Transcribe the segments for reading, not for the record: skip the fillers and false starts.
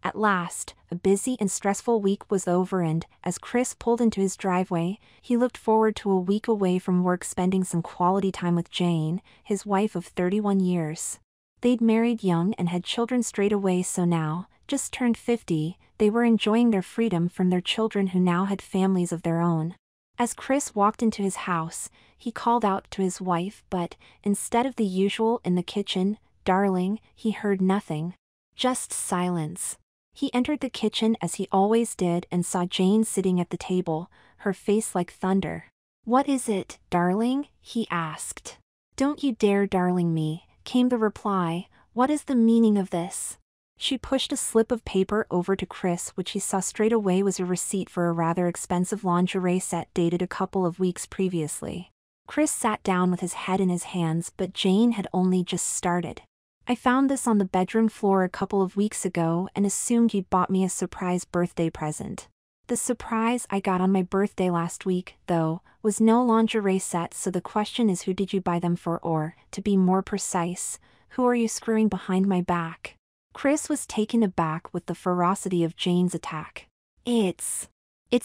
At last, a busy and stressful week was over and, as Chris pulled into his driveway, he looked forward to a week away from work spending some quality time with Jane, his wife of 31 years. They'd married young and had children straight away, so now, just turned 50, they were enjoying their freedom from their children who now had families of their own. As Chris walked into his house, he called out to his wife, but, instead of the usual in the kitchen, "Darling," he heard nothing. Just silence. He entered the kitchen as he always did and saw Jane sitting at the table, her face like thunder. "What is it, darling?" he asked. "Don't you dare darling me," came the reply. "What is the meaning of this?" She pushed a slip of paper over to Chris, which he saw straight away was a receipt for a rather expensive lingerie set dated a couple of weeks previously. Chris sat down with his head in his hands, but Jane had only just started. "I found this on the bedroom floor a couple of weeks ago and assumed you'd bought me a surprise birthday present. The surprise I got on my birthday last week, though, was no lingerie set, so the question is, who did you buy them for, or, to be more precise, who are you screwing behind my back?" Chris was taken aback with the ferocity of Jane's attack. It's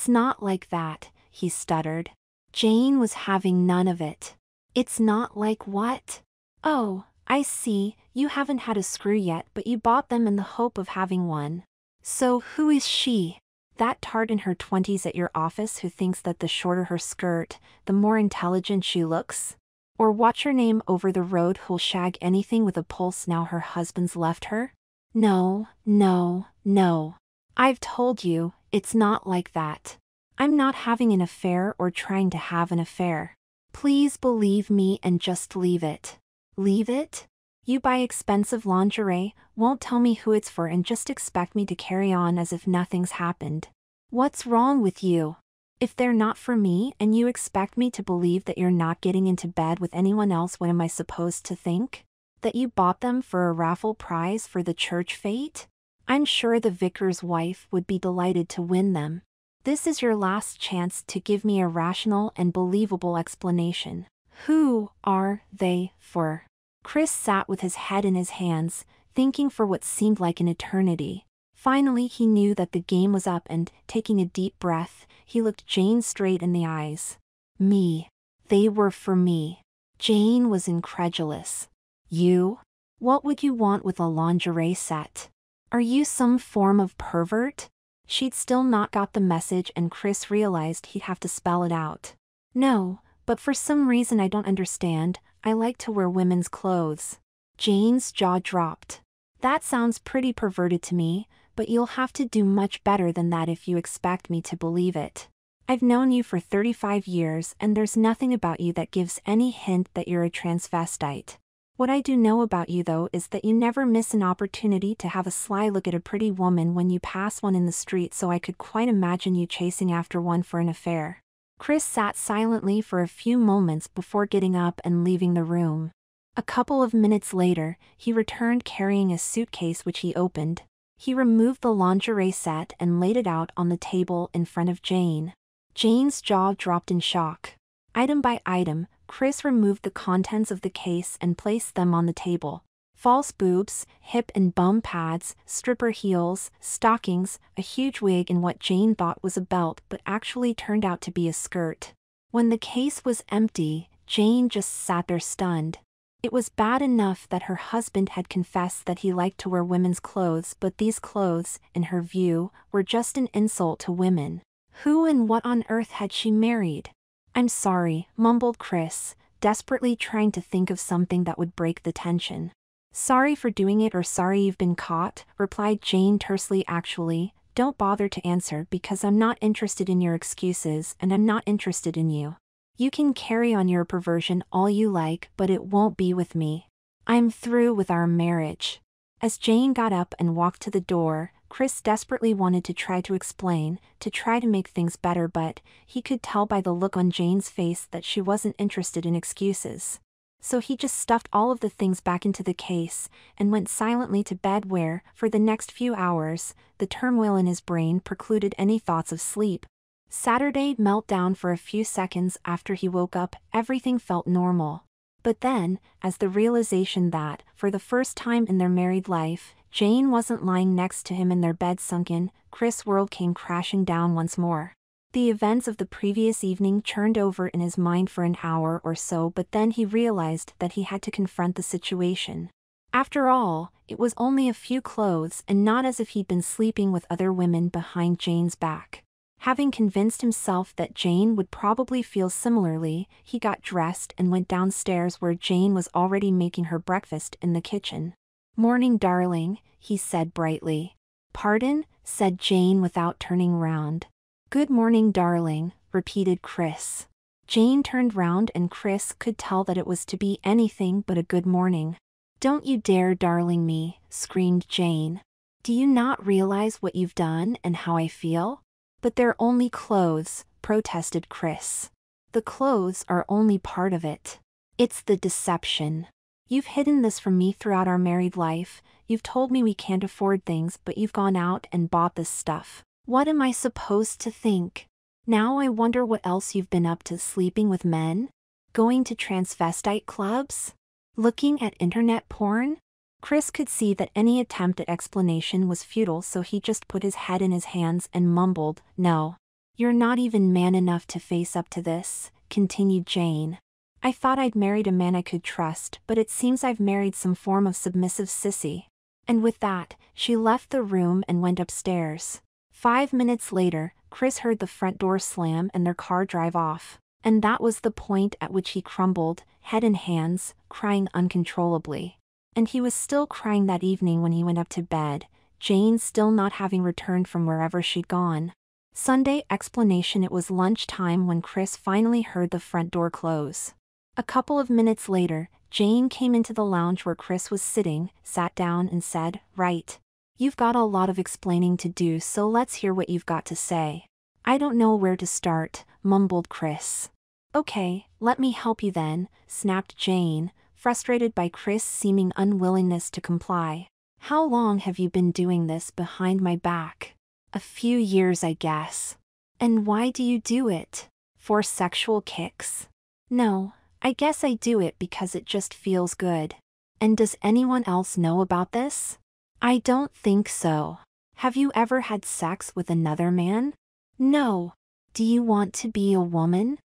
not like that," he stuttered. Jane was having none of it. "It's not like what?" "Oh, I see, you haven't had a screw yet, but you bought them in the hope of having one. So who is she? That tart in her 20s at your office who thinks that the shorter her skirt, the more intelligent she looks? Or what's her name over the road who'll shag anything with a pulse now her husband's left her? No, no, no. I've told you, it's not like that. I'm not having an affair or trying to have an affair. Please believe me and just leave it." "Leave it? You buy expensive lingerie, won't tell me who it's for, and just expect me to carry on as if nothing's happened. What's wrong with you? If they're not for me and you expect me to believe that you're not getting into bed with anyone else, what am I supposed to think? That you bought them for a raffle prize for the church fete? I'm sure the vicar's wife would be delighted to win them. This is your last chance to give me a rational and believable explanation. Who are they for?" Chris sat with his head in his hands, thinking for what seemed like an eternity. Finally he knew that the game was up and, taking a deep breath, he looked Jane straight in the eyes. "Me. They were for me." Jane was incredulous. "You? What would you want with a lingerie set? Are you some form of pervert?" She'd still not got the message, and Chris realized he'd have to spell it out. "No, but for some reason I don't understand, I like to wear women's clothes." Jane's jaw dropped. "That sounds pretty perverted to me, but you'll have to do much better than that if you expect me to believe it. I've known you for 35 years and there's nothing about you that gives any hint that you're a transvestite. What I do know about you though is that you never miss an opportunity to have a sly look at a pretty woman when you pass one in the street, so I could quite imagine you chasing after one for an affair." Chris sat silently for a few moments before getting up and leaving the room. A couple of minutes later, he returned carrying a suitcase which he opened. He removed the lingerie set and laid it out on the table in front of Jane. Jane's jaw dropped in shock. Item by item, Chris removed the contents of the case and placed them on the table. False boobs, hip and bum pads, stripper heels, stockings, a huge wig, and what Jane thought was a belt but actually turned out to be a skirt. When the case was empty, Jane just sat there stunned. It was bad enough that her husband had confessed that he liked to wear women's clothes, but these clothes, in her view, were just an insult to women. Who and what on earth had she married? "I'm sorry," mumbled Chris, desperately trying to think of something that would break the tension. "Sorry for doing it, or sorry you've been caught," replied Jane tersely. "Actually, don't bother to answer because I'm not interested in your excuses and I'm not interested in you. You can carry on your perversion all you like, but it won't be with me. I'm through with our marriage." As Jane got up and walked to the door, Chris desperately wanted to try to explain, to try to make things better, but he could tell by the look on Jane's face that she wasn't interested in excuses. So he just stuffed all of the things back into the case and went silently to bed where, for the next few hours, the turmoil in his brain precluded any thoughts of sleep. Saturday meltdown. For a few seconds after he woke up, everything felt normal. But then, as the realization that, for the first time in their married life, Jane wasn't lying next to him in their bed. Sunken, Chris' world came crashing down once more. The events of the previous evening churned over in his mind for an hour or so, but then he realized that he had to confront the situation. After all, it was only a few clothes and not as if he'd been sleeping with other women behind Jane's back. Having convinced himself that Jane would probably feel similarly, he got dressed and went downstairs where Jane was already making her breakfast in the kitchen. "Morning, darling," he said brightly. "Pardon?" said Jane without turning round. "Good morning, darling," repeated Chris. Jane turned round and Chris could tell that it was to be anything but a good morning. "Don't you dare darling me," screamed Jane. "Do you not realize what you've done and how I feel?" "But they're only clothes," protested Chris. "The clothes are only part of it. It's the deception. You've hidden this from me throughout our married life. You've told me we can't afford things, but you've gone out and bought this stuff. What am I supposed to think? Now I wonder what else you've been up to. Sleeping with men? Going to transvestite clubs? Looking at internet porn?" Chris could see that any attempt at explanation was futile, so he just put his head in his hands and mumbled, "No. You're not even man enough to face up to this," continued Jane. "I thought I'd married a man I could trust, but it seems I've married some form of submissive sissy." And with that, she left the room and went upstairs. 5 minutes later, Chris heard the front door slam and their car drive off. And that was the point at which he crumbled, head in hands, crying uncontrollably. And he was still crying that evening when he went up to bed, Jane still not having returned from wherever she'd gone. Sunday explanation: it was lunchtime when Chris finally heard the front door close. A couple of minutes later, Jane came into the lounge where Chris was sitting, sat down and said, "Right. You've got a lot of explaining to do, so let's hear what you've got to say." "I don't know where to start," mumbled Chris. "Okay, let me help you then," snapped Jane, frustrated by Chris' seeming unwillingness to comply. "How long have you been doing this behind my back?" "A few years, I guess." "And why do you do it? For sexual kicks?" "No, I guess I do it because it just feels good." "And does anyone else know about this?" "I don't think so." "Have you ever had sex with another man?" "No." "Do you want to be a woman?"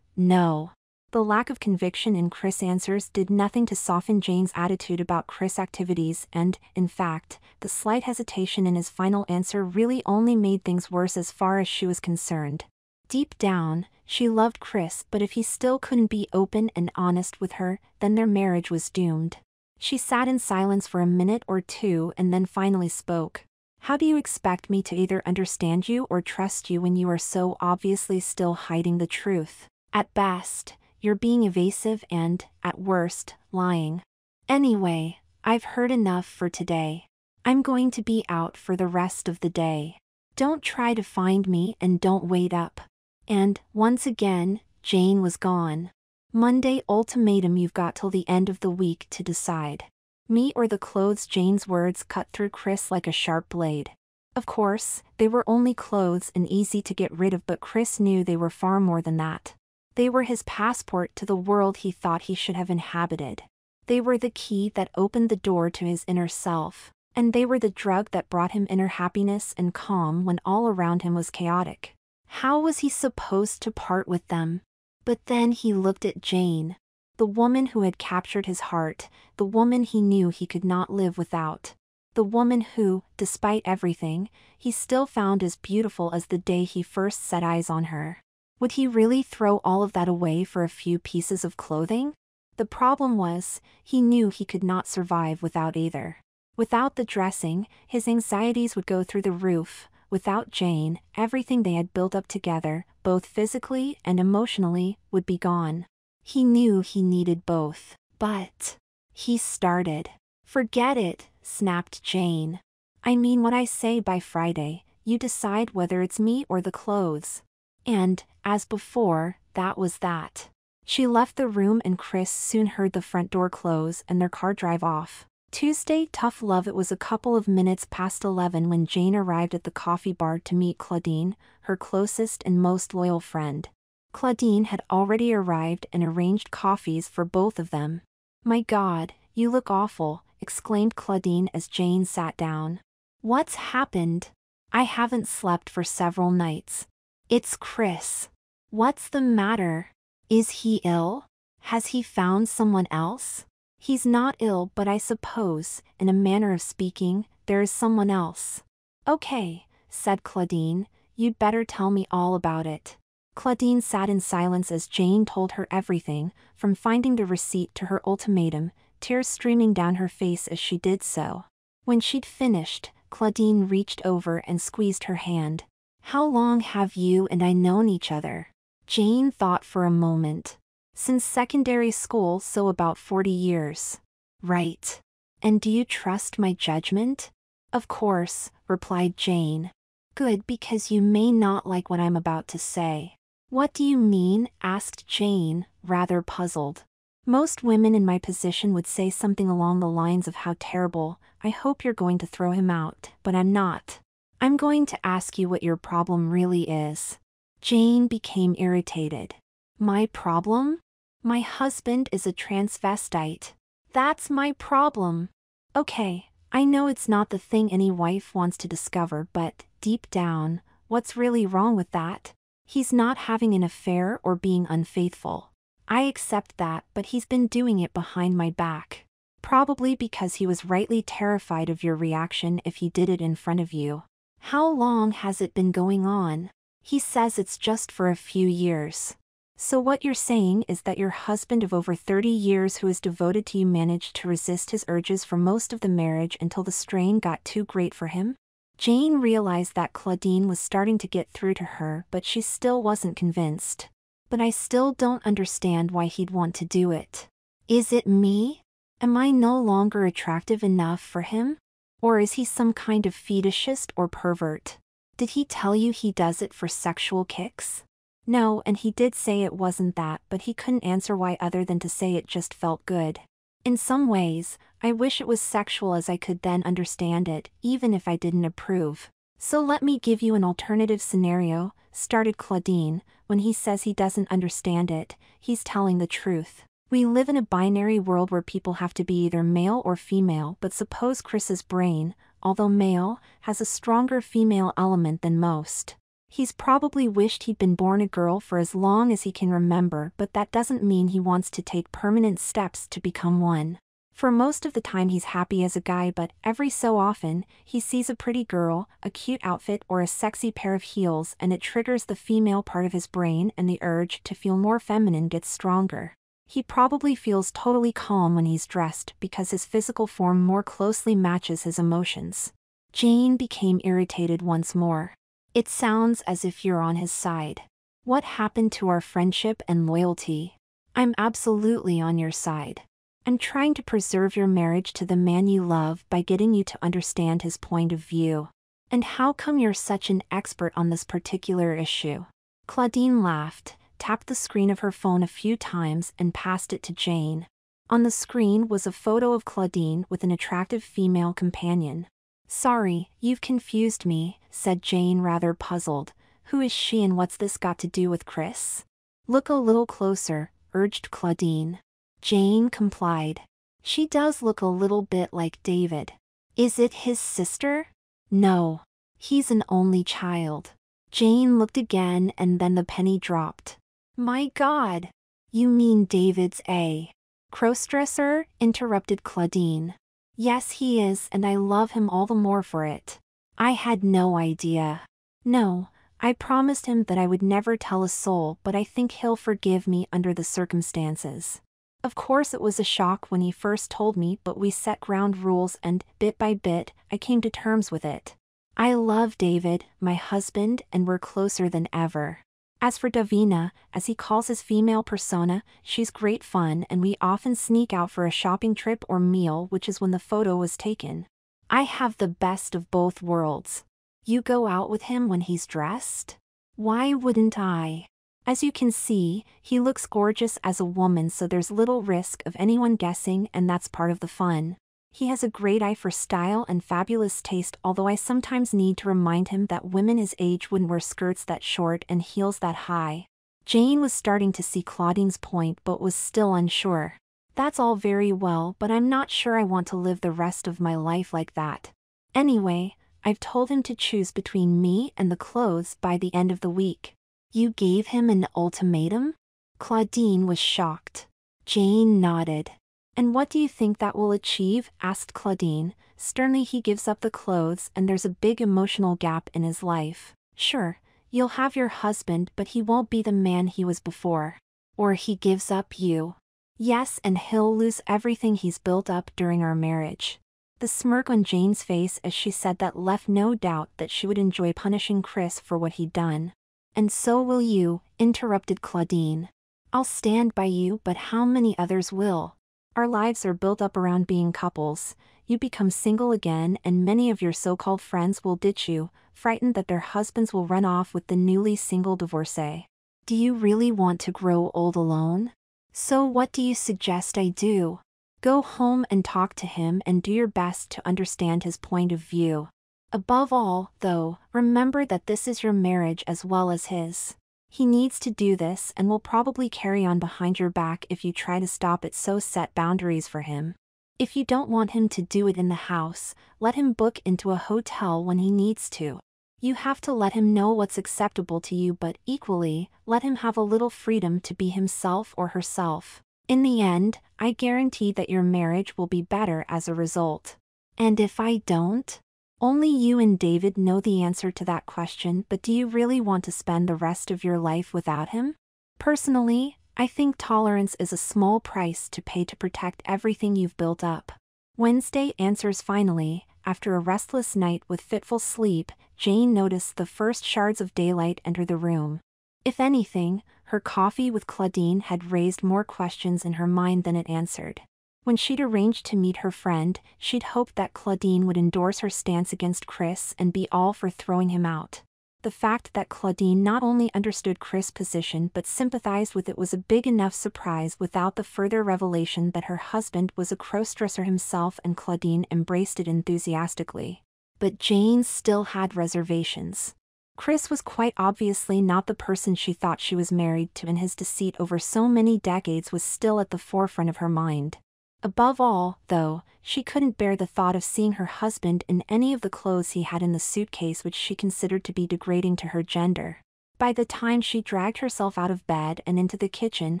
No. The lack of conviction in Chris' answers did nothing to soften Jane's attitude about Chris' activities, and, in fact, the slight hesitation in his final answer really only made things worse as far as she was concerned. Deep down, she loved Chris, but if he still couldn't be open and honest with her, then their marriage was doomed. She sat in silence for a minute or two and then finally spoke. "How do you expect me to either understand you or trust you when you are so obviously still hiding the truth? At best, you're being evasive and, at worst, lying. Anyway, I've heard enough for today. I'm going to be out for the rest of the day. Don't try to find me and don't wait up." And, once again, Jane was gone. Monday ultimatum: you've got till the end of the week to decide. Me or the clothes? Jane's words cut through Chris like a sharp blade. Of course, they were only clothes and easy to get rid of, but Chris knew they were far more than that. They were his passport to the world he thought he should have inhabited. They were the key that opened the door to his inner self, and they were the drug that brought him inner happiness and calm when all around him was chaotic. How was he supposed to part with them? But then he looked at Jane. The woman who had captured his heart, the woman he knew he could not live without. The woman who, despite everything, he still found as beautiful as the day he first set eyes on her. Would he really throw all of that away for a few pieces of clothing? The problem was, he knew he could not survive without either. Without the dressing, his anxieties would go through the roof. Without Jane, everything they had built up together, both physically and emotionally, would be gone. He knew he needed both, but he started. "Forget it," snapped Jane. "I mean what I say. By Friday, you decide whether it's me or the clothes." And, as before, that was that. She left the room and Chris soon heard the front door close and their car drive off. Tuesday, tough love. It was a couple of minutes past 11 when Jane arrived at the coffee bar to meet Claudine, her closest and most loyal friend. Claudine had already arrived and arranged coffees for both of them. "My God, you look awful," exclaimed Claudine as Jane sat down. What's happened? I haven't slept for several nights. It's Chris. What's the matter? Is he ill? Has he found someone else? He's not ill, but I suppose, in a manner of speaking, there is someone else. Okay, said Claudine, you'd better tell me all about it. Claudine sat in silence as Jane told her everything, from finding the receipt to her ultimatum, tears streaming down her face as she did so. When she'd finished, Claudine reached over and squeezed her hand. How long have you and I known each other? Jane thought for a moment. Since secondary school, so about 40 years. Right. And do you trust my judgment? Of course, replied Jane. Good, because you may not like what I'm about to say. What do you mean? Asked Jane, rather puzzled. Most women in my position would say something along the lines of how terrible, I hope you're going to throw him out, but I'm not. I'm going to ask you what your problem really is. Jane became irritated. My problem? My husband is a transvestite. That's my problem. Okay, I know it's not the thing any wife wants to discover, but, deep down, what's really wrong with that? He's not having an affair or being unfaithful. I accept that, but he's been doing it behind my back. Probably because he was rightly terrified of your reaction if he did it in front of you. How long has it been going on? He says it's just for a few years. So what you're saying is that your husband of over 30 years who is devoted to you managed to resist his urges for most of the marriage until the strain got too great for him? Jane realized that Claudine was starting to get through to her, but she still wasn't convinced. But I still don't understand why he'd want to do it. Is it me? Am I no longer attractive enough for him? Or is he some kind of fetishist or pervert? Did he tell you he does it for sexual kicks? No, and he did say it wasn't that, but he couldn't answer why other than to say it just felt good. In some ways, I wish it was sexual as I could then understand it, even if I didn't approve. So let me give you an alternative scenario, started Claudine. When he says he doesn't understand it, he's telling the truth. We live in a binary world where people have to be either male or female, but suppose Chris's brain, although male, has a stronger female element than most. He's probably wished he'd been born a girl for as long as he can remember, but that doesn't mean he wants to take permanent steps to become one. For most of the time he's happy as a guy, but every so often, he sees a pretty girl, a cute outfit or a sexy pair of heels, and it triggers the female part of his brain and the urge to feel more feminine gets stronger. He probably feels totally calm when he's dressed because his physical form more closely matches his emotions. Jane became irritated once more. It sounds as if you're on his side. What happened to our friendship and loyalty? I'm absolutely on your side. I'm trying to preserve your marriage to the man you love by getting you to understand his point of view. And how come you're such an expert on this particular issue? Claudine laughed, tapped the screen of her phone a few times and passed it to Jane. On the screen was a photo of Claudine with an attractive female companion. Sorry, you've confused me, said Jane rather puzzled. Who is she and what's this got to do with Chris? Look a little closer, urged Claudine. Jane complied. She does look a little bit like David. Is it his sister? No. He's an only child. Jane looked again and then the penny dropped. My God! You mean David's a crossdresser? Interrupted Claudine. Yes, he is, and I love him all the more for it. I had no idea. No, I promised him that I would never tell a soul, but I think he'll forgive me under the circumstances. Of course it was a shock when he first told me, but we set ground rules and, bit by bit, I came to terms with it. I love David, my husband, and we're closer than ever. As for Davina, as he calls his female persona, she's great fun and we often sneak out for a shopping trip or meal, which is when the photo was taken. I have the best of both worlds. You go out with him when he's dressed? Why wouldn't I? As you can see, he looks gorgeous as a woman, so there's little risk of anyone guessing, and that's part of the fun. He has a great eye for style and fabulous taste, although I sometimes need to remind him that women his age wouldn't wear skirts that short and heels that high. Jane was starting to see Claudine's point but was still unsure. That's all very well, but I'm not sure I want to live the rest of my life like that. Anyway, I've told him to choose between me and the clothes by the end of the week. You gave him an ultimatum? Claudine was shocked. Jane nodded. And what do you think that will achieve? Asked Claudine. Sternly, he gives up the clothes and there's a big emotional gap in his life. Sure, you'll have your husband, but he won't be the man he was before. Or he gives up you. Yes, and he'll lose everything he's built up during our marriage. The smirk on Jane's face as she said that left no doubt that she would enjoy punishing Chris for what he'd done. And so will you, interrupted Claudine. I'll stand by you, but how many others will? Our lives are built up around being couples. You become single again and many of your so-called friends will ditch you, frightened that their husbands will run off with the newly single divorcee. Do you really want to grow old alone? So what do you suggest I do? Go home and talk to him and do your best to understand his point of view. Above all, though, remember that this is your marriage as well as his. He needs to do this and will probably carry on behind your back if you try to stop it, so set boundaries for him. If you don't want him to do it in the house, let him book into a hotel when he needs to. You have to let him know what's acceptable to you, but equally, let him have a little freedom to be himself or herself. In the end, I guarantee that your marriage will be better as a result. And if I don't? Only you and David know the answer to that question, but do you really want to spend the rest of your life without him? Personally, I think tolerance is a small price to pay to protect everything you've built up. Wednesday answers finally. After a restless night with fitful sleep, Jane noticed the first shards of daylight enter the room. If anything, her coffee with Claudine had raised more questions in her mind than it answered. When she'd arranged to meet her friend, she'd hoped that Claudine would endorse her stance against Chris and be all for throwing him out. The fact that Claudine not only understood Chris' position but sympathized with it was a big enough surprise without the further revelation that her husband was a crossdresser himself, and Claudine embraced it enthusiastically. But Jane still had reservations. Chris was quite obviously not the person she thought she was married to, and his deceit over so many decades was still at the forefront of her mind. Above all, though, she couldn't bear the thought of seeing her husband in any of the clothes he had in the suitcase, which she considered to be degrading to her gender. By the time she dragged herself out of bed and into the kitchen,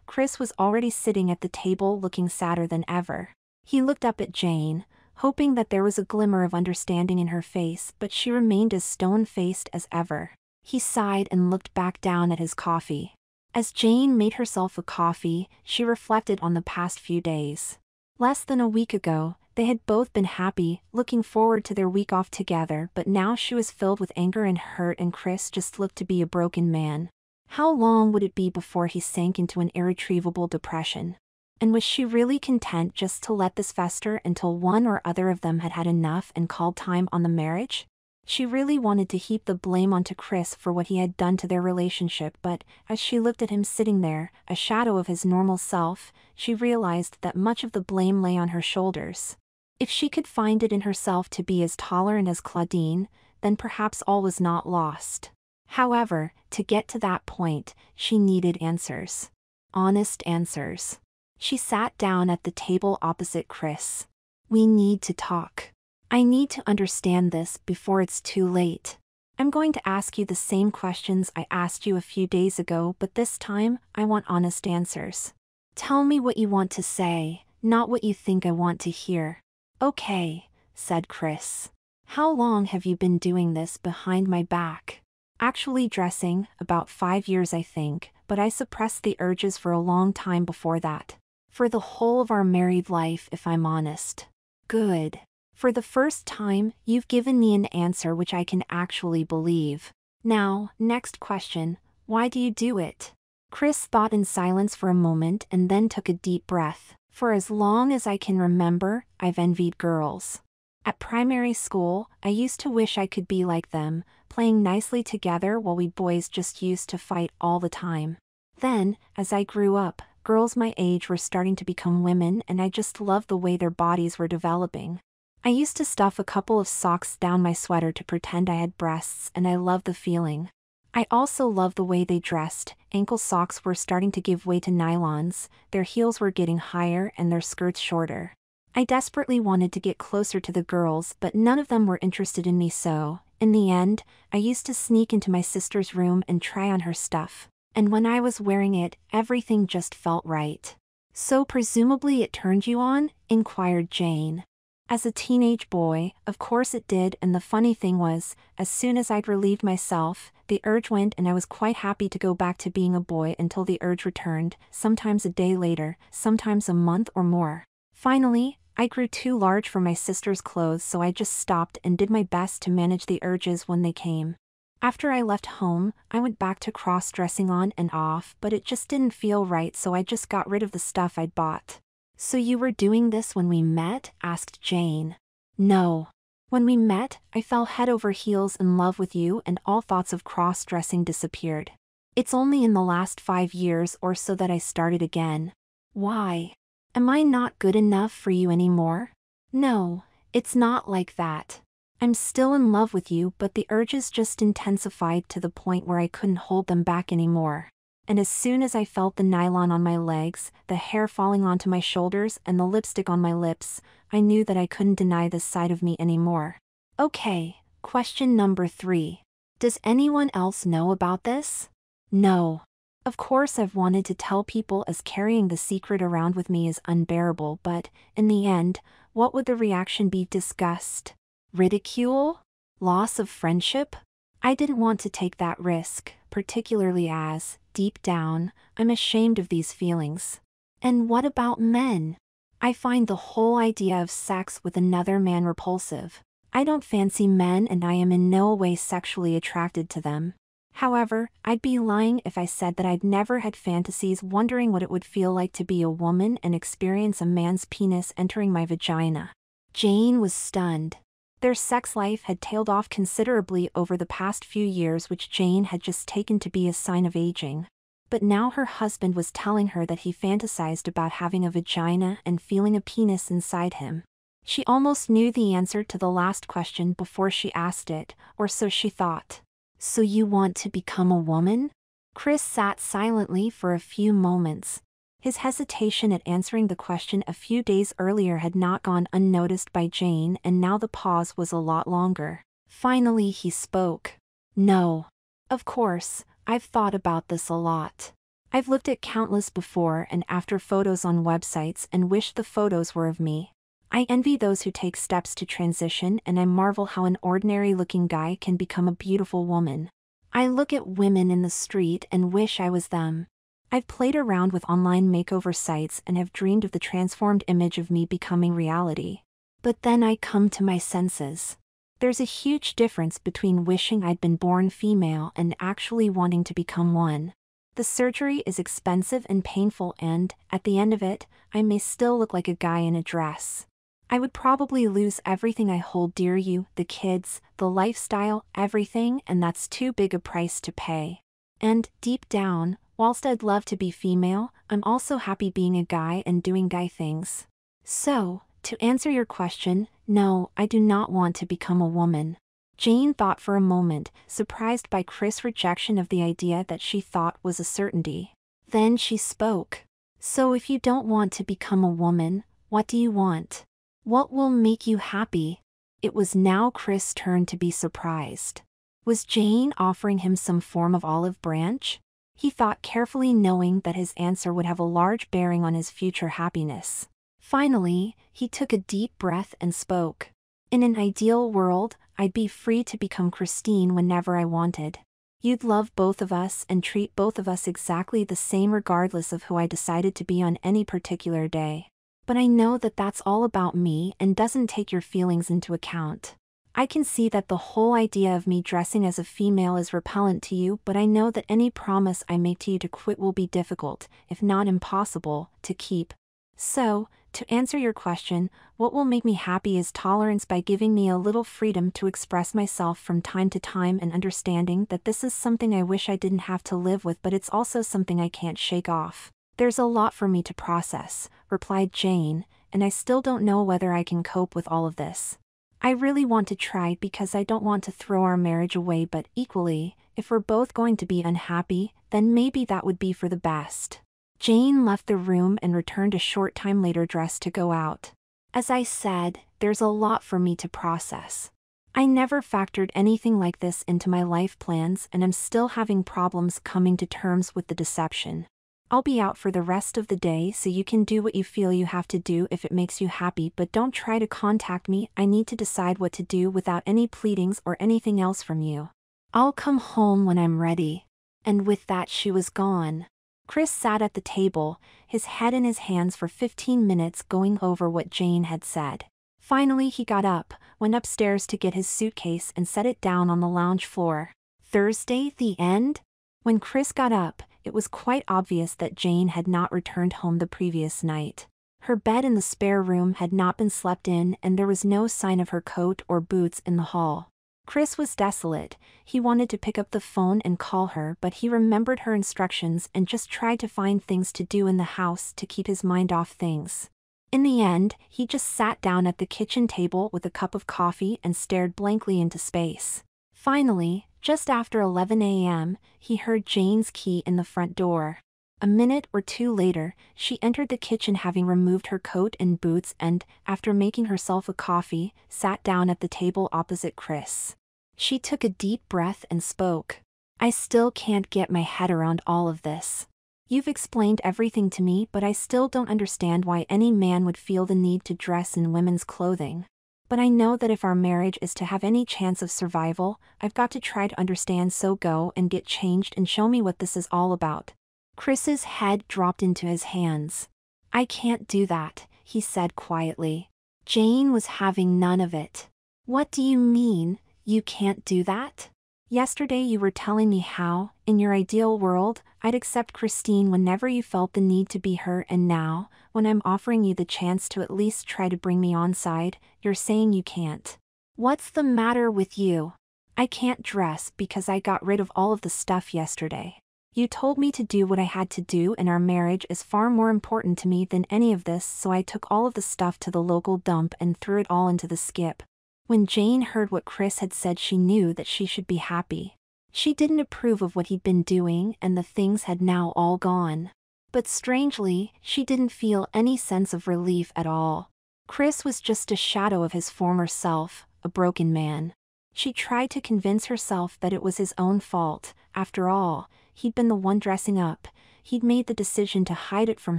Chris was already sitting at the table looking sadder than ever. He looked up at Jane, hoping that there was a glimmer of understanding in her face, but she remained as stone-faced as ever. He sighed and looked back down at his coffee. As Jane made herself a coffee, she reflected on the past few days. Less than a week ago, they had both been happy, looking forward to their week off together, but now she was filled with anger and hurt, and Chris just looked to be a broken man. How long would it be before he sank into an irretrievable depression? And was she really content just to let this fester until one or other of them had had enough and called time on the marriage? She really wanted to heap the blame onto Chris for what he had done to their relationship, but as she looked at him sitting there, a shadow of his normal self, she realized that much of the blame lay on her shoulders. If she could find it in herself to be as tolerant as Claudine, then perhaps all was not lost. However, to get to that point, she needed answers. Honest answers. She sat down at the table opposite Chris. We need to talk. I need to understand this before it's too late. I'm going to ask you the same questions I asked you a few days ago, but this time, I want honest answers. Tell me what you want to say, not what you think I want to hear. Okay, said Chris. How long have you been doing this behind my back? Actually dressing, about 5 years I think, but I suppressed the urges for a long time before that. For the whole of our married life, if I'm honest. Good. For the first time, you've given me an answer which I can actually believe. Now, next question, why do you do it? Chris thought in silence for a moment and then took a deep breath. For as long as I can remember, I've envied girls. At primary school, I used to wish I could be like them, playing nicely together while we boys just used to fight all the time. Then, as I grew up, girls my age were starting to become women, and I just loved the way their bodies were developing. I used to stuff a couple of socks down my sweater to pretend I had breasts, and I loved the feeling. I also love the way they dressed. Ankle socks were starting to give way to nylons, their heels were getting higher and their skirts shorter. I desperately wanted to get closer to the girls, but none of them were interested in me, so, in the end, I used to sneak into my sister's room and try on her stuff. And when I was wearing it, everything just felt right. So presumably it turned you on? Inquired Jane. As a teenage boy, of course it did, and the funny thing was, as soon as I'd relieved myself, the urge went and I was quite happy to go back to being a boy until the urge returned, sometimes a day later, sometimes a month or more. Finally, I grew too large for my sister's clothes, so I just stopped and did my best to manage the urges when they came. After I left home, I went back to cross-dressing on and off, but it just didn't feel right, so I just got rid of the stuff I'd bought. So you were doing this when we met? Asked Jane. No. When we met, I fell head over heels in love with you and all thoughts of cross-dressing disappeared. It's only in the last 5 years or so that I started again. Why? Am I not good enough for you anymore? No, it's not like that. I'm still in love with you, but the urges just intensified to the point where I couldn't hold them back anymore. And as soon as I felt the nylon on my legs, the hair falling onto my shoulders and the lipstick on my lips, I knew that I couldn't deny this side of me anymore. Okay, question number 3. Does anyone else know about this? No. Of course I've wanted to tell people, as carrying the secret around with me is unbearable, but, in the end, what would the reaction be? Disgust? Ridicule? Loss of friendship? I didn't want to take that risk, particularly as, deep down, I'm ashamed of these feelings. And what about men? I find the whole idea of sex with another man repulsive. I don't fancy men and I am in no way sexually attracted to them. However, I'd be lying if I said that I'd never had fantasies wondering what it would feel like to be a woman and experience a man's penis entering my vagina. Jane was stunned. Their sex life had tailed off considerably over the past few years, which Jane had just taken to be a sign of aging. But now her husband was telling her that he fantasized about having a vagina and feeling a penis inside him. She almost knew the answer to the last question before she asked it, or so she thought. So you want to become a woman? Chris sat silently for a few moments. His hesitation at answering the question a few days earlier had not gone unnoticed by Jane, and now the pause was a lot longer. Finally he spoke. No. Of course, I've thought about this a lot. I've looked at countless before and after photos on websites and wished the photos were of me. I envy those who take steps to transition, and I marvel how an ordinary-looking guy can become a beautiful woman. I look at women in the street and wish I was them. I've played around with online makeover sites and have dreamed of the transformed image of me becoming reality. But then I come to my senses. There's a huge difference between wishing I'd been born female and actually wanting to become one. The surgery is expensive and painful, and, at the end of it, I may still look like a guy in a dress. I would probably lose everything I hold dear, you, the kids, the lifestyle, everything, and that's too big a price to pay. And, deep down, whilst I'd love to be female, I'm also happy being a guy and doing guy things. So, to answer your question, no, I do not want to become a woman. Jane thought for a moment, surprised by Chris' rejection of the idea that she thought was a certainty. Then she spoke. So if you don't want to become a woman, what do you want? What will make you happy? It was now Chris' turn to be surprised. Was Jane offering him some form of olive branch? He thought carefully, knowing that his answer would have a large bearing on his future happiness. Finally, he took a deep breath and spoke. In an ideal world, I'd be free to become Christine whenever I wanted. You'd love both of us and treat both of us exactly the same regardless of who I decided to be on any particular day. But I know that that's all about me and doesn't take your feelings into account. I can see that the whole idea of me dressing as a female is repellent to you, but I know that any promise I make to you to quit will be difficult, if not impossible, to keep. So, to answer your question, what will make me happy is tolerance, by giving me a little freedom to express myself from time to time, and understanding that this is something I wish I didn't have to live with, but it's also something I can't shake off. There's a lot for me to process, replied Jane, and I still don't know whether I can cope with all of this. I really want to try because I don't want to throw our marriage away, but equally, if we're both going to be unhappy, then maybe that would be for the best." Jane left the room and returned a short time later dressed to go out. "As I said, there's a lot for me to process. I never factored anything like this into my life plans, and I'm still having problems coming to terms with the deception. I'll be out for the rest of the day, so you can do what you feel you have to do if it makes you happy, but don't try to contact me. I need to decide what to do without any pleadings or anything else from you. I'll come home when I'm ready." And with that she was gone. Chris sat at the table, his head in his hands for 15 minutes going over what Jane had said. Finally he got up, went upstairs to get his suitcase and set it down on the lounge floor. Thursday, the end? When Chris got up, it was quite obvious that Jane had not returned home the previous night. Her bed in the spare room had not been slept in, and there was no sign of her coat or boots in the hall. Chris was desolate. He wanted to pick up the phone and call her, but he remembered her instructions and just tried to find things to do in the house to keep his mind off things. In the end, he just sat down at the kitchen table with a cup of coffee and stared blankly into space. Finally, just after 11 a.m., he heard Jane's key in the front door. A minute or two later, she entered the kitchen having removed her coat and boots and, after making herself a coffee, sat down at the table opposite Chris. She took a deep breath and spoke. "I still can't get my head around all of this. You've explained everything to me, but I still don't understand why any man would feel the need to dress in women's clothing. But I know that if our marriage is to have any chance of survival, I've got to try to understand, so go and get changed and show me what this is all about." Chris's head dropped into his hands. "I can't do that," he said quietly. Jane was having none of it. "What do you mean, you can't do that? Yesterday you were telling me how, in your ideal world, I'd accept Christine whenever you felt the need to be her, and now, when I'm offering you the chance to at least try to bring me on side, you're saying you can't. What's the matter with you? I can't dress because I got rid of all of the stuff yesterday. You told me to do what I had to do, and our marriage is far more important to me than any of this, so I took all of the stuff to the local dump and threw it all into the skip." When Jane heard what Chris had said, she knew that she should be happy. She didn't approve of what he'd been doing, and the things had now all gone. But strangely, she didn't feel any sense of relief at all. Chris was just a shadow of his former self, a broken man. She tried to convince herself that it was his own fault. After all, he'd been the one dressing up. He'd made the decision to hide it from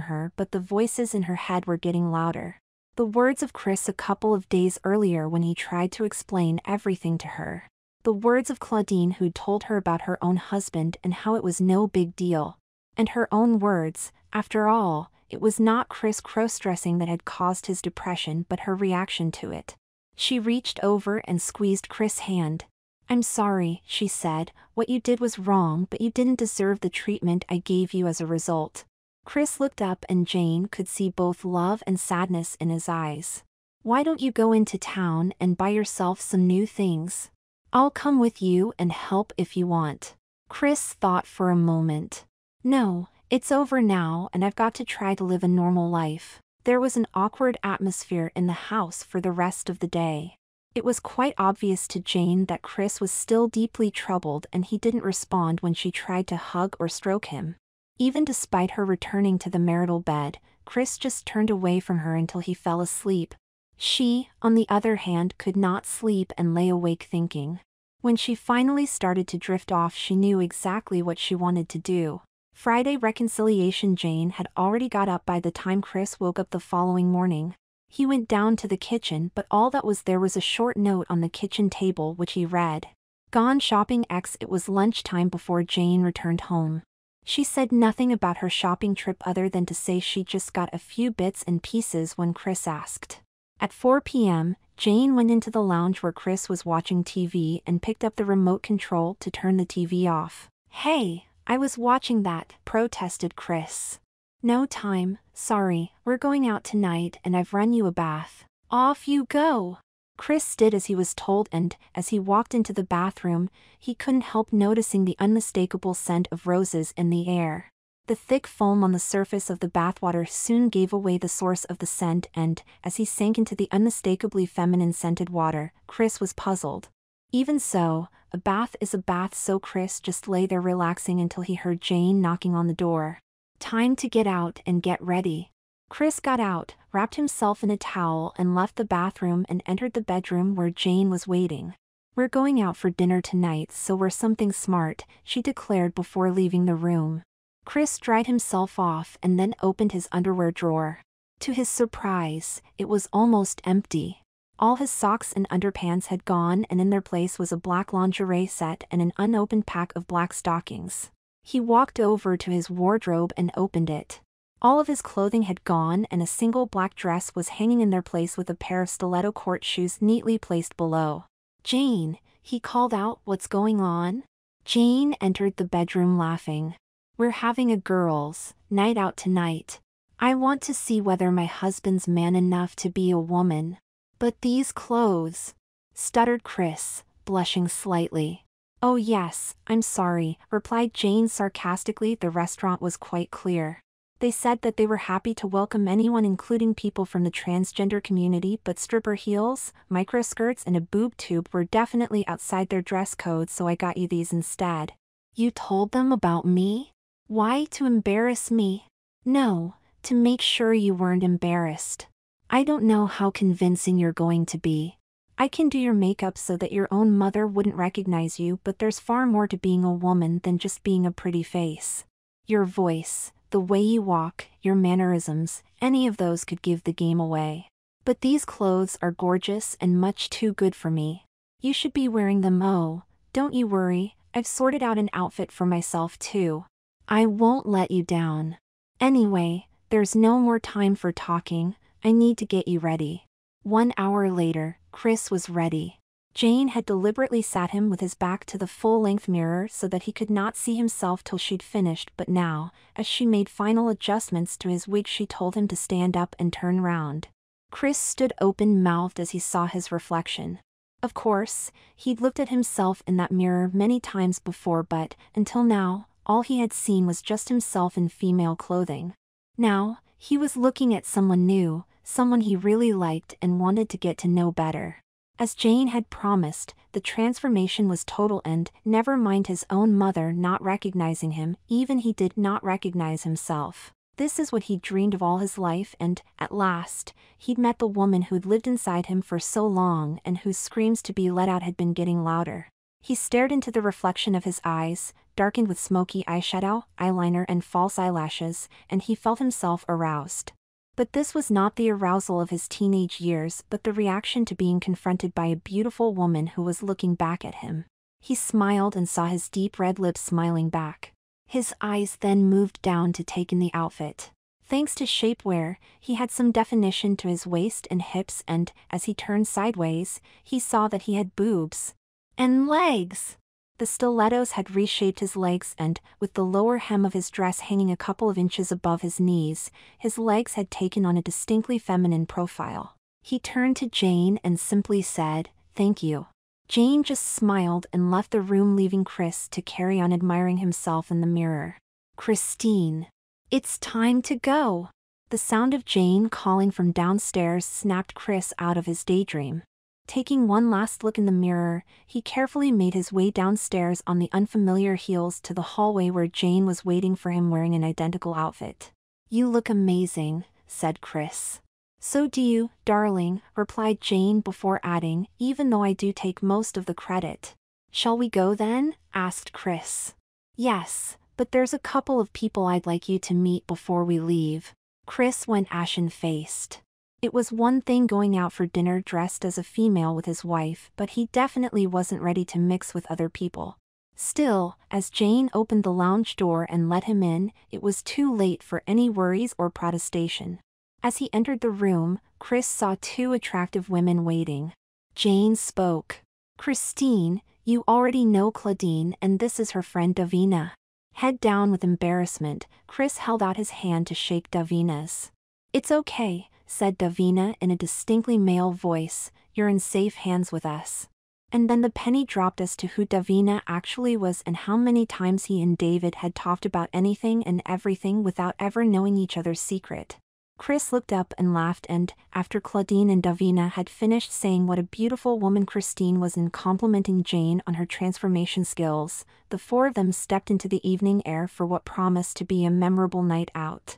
her, but the voices in her head were getting louder. The words of Chris a couple of days earlier when he tried to explain everything to her. The words of Claudine who'd told her about her own husband and how it was no big deal. And her own words, after all, it was not Chris crossdressing that had caused his depression but her reaction to it. She reached over and squeezed Chris' hand. "I'm sorry," she said, "what you did was wrong, but you didn't deserve the treatment I gave you as a result." Chris looked up and Jane could see both love and sadness in his eyes. "Why don't you go into town and buy yourself some new things? I'll come with you and help if you want." Chris thought for a moment. "No, it's over now and I've got to try to live a normal life." There was an awkward atmosphere in the house for the rest of the day. It was quite obvious to Jane that Chris was still deeply troubled, and he didn't respond when she tried to hug or stroke him. Even despite her returning to the marital bed, Chris just turned away from her until he fell asleep. She, on the other hand, could not sleep and lay awake thinking. When she finally started to drift off, she knew exactly what she wanted to do. Friday reconciliation. Jane had already got up by the time Chris woke up the following morning. He went down to the kitchen, but all that was there was a short note on the kitchen table which he read. "Gone shopping X." It was lunchtime before Jane returned home. She said nothing about her shopping trip other than to say she just got a few bits and pieces when Chris asked. At 4 p.m., Jane went into the lounge where Chris was watching TV and picked up the remote control to turn the TV off. "Hey, I was watching that," protested Chris. "No time, sorry, we're going out tonight and I've run you a bath." "Off you go." Chris did as he was told, and, as he walked into the bathroom, he couldn't help noticing the unmistakable scent of roses in the air. The thick foam on the surface of the bathwater soon gave away the source of the scent, and, as he sank into the unmistakably feminine scented water, Chris was puzzled. Even so, a bath is a bath, so Chris just lay there relaxing until he heard Jane knocking on the door. Time to get out and get ready. Chris got out, wrapped himself in a towel and left the bathroom and entered the bedroom where Jane was waiting. "We're going out for dinner tonight, so wear something smart," she declared before leaving the room. Chris dried himself off and then opened his underwear drawer. To his surprise, it was almost empty. All his socks and underpants had gone, and in their place was a black lingerie set and an unopened pack of black stockings. He walked over to his wardrobe and opened it. All of his clothing had gone, and a single black dress was hanging in their place with a pair of stiletto court shoes neatly placed below. "Jane," he called out, "what's going on?" Jane entered the bedroom laughing. "We're having a girls' night out tonight. I want to see whether my husband's man enough to be a woman. But these clothes," stuttered Chris, blushing slightly. "Oh yes, I'm sorry," replied Jane sarcastically. The restaurant was quite clear. They said that they were happy to welcome anyone, including people from the transgender community, but stripper heels, microskirts and a boob tube were definitely outside their dress code, so I got you these instead. "You told them about me? Why, to embarrass me?" "No, to make sure you weren't embarrassed. I don't know how convincing you're going to be. I can do your makeup so that your own mother wouldn't recognize you, but there's far more to being a woman than just being a pretty face. Your voice, the way you walk, your mannerisms, any of those could give the game away. But these clothes are gorgeous and much too good for me. You should be wearing them. Oh, don't you worry, I've sorted out an outfit for myself too. I won't let you down. Anyway, there's no more time for talking, I need to get you ready." 1 hour later, Chris was ready. Jane had deliberately sat him with his back to the full-length mirror so that he could not see himself till she'd finished, but now, as she made final adjustments to his wig, she told him to stand up and turn round. Chris stood open-mouthed as he saw his reflection. Of course, he'd looked at himself in that mirror many times before, but, until now, all he had seen was just himself in female clothing. Now, he was looking at someone new, someone he really liked and wanted to get to know better. As Jane had promised, the transformation was total, and, never mind his own mother not recognizing him, even he did not recognize himself. This is what he'd dreamed of all his life, and, at last, he'd met the woman who'd lived inside him for so long and whose screams to be let out had been getting louder. He stared into the reflection of his eyes, darkened with smoky eyeshadow, eyeliner and false eyelashes, and he felt himself aroused. But this was not the arousal of his teenage years, but the reaction to being confronted by a beautiful woman who was looking back at him. He smiled and saw his deep red lips smiling back. His eyes then moved down to take in the outfit. Thanks to shapewear, he had some definition to his waist and hips, and, as he turned sideways, he saw that he had boobs. And legs! The stilettos had reshaped his legs, and, with the lower hem of his dress hanging a couple of inches above his knees, his legs had taken on a distinctly feminine profile. He turned to Jane and simply said, "Thank you." Jane just smiled and left the room, leaving Chris to carry on admiring himself in the mirror. "Christine, it's time to go." The sound of Jane calling from downstairs snapped Chris out of his daydream. Taking one last look in the mirror, he carefully made his way downstairs on the unfamiliar heels to the hallway where Jane was waiting for him wearing an identical outfit. "You look amazing," said Chris. "So do you, darling," replied Jane before adding, "even though I do take most of the credit." "Shall we go then?" asked Chris. "Yes, but there's a couple of people I'd like you to meet before we leave." Chris went ashen-faced. It was one thing going out for dinner dressed as a female with his wife, but he definitely wasn't ready to mix with other people. Still, as Jane opened the lounge door and let him in, it was too late for any worries or protestation. As he entered the room, Chris saw two attractive women waiting. Jane spoke. "Christine, you already know Claudine, and this is her friend Davina." Head down with embarrassment, Chris held out his hand to shake Davina's. "It's okay," said Davina in a distinctly male voice, "you're in safe hands with us." And then the penny dropped as to who Davina actually was and how many times he and David had talked about anything and everything without ever knowing each other's secret. Chris looked up and laughed, and, after Claudine and Davina had finished saying what a beautiful woman Christine was and complimenting Jane on her transformation skills, the four of them stepped into the evening air for what promised to be a memorable night out.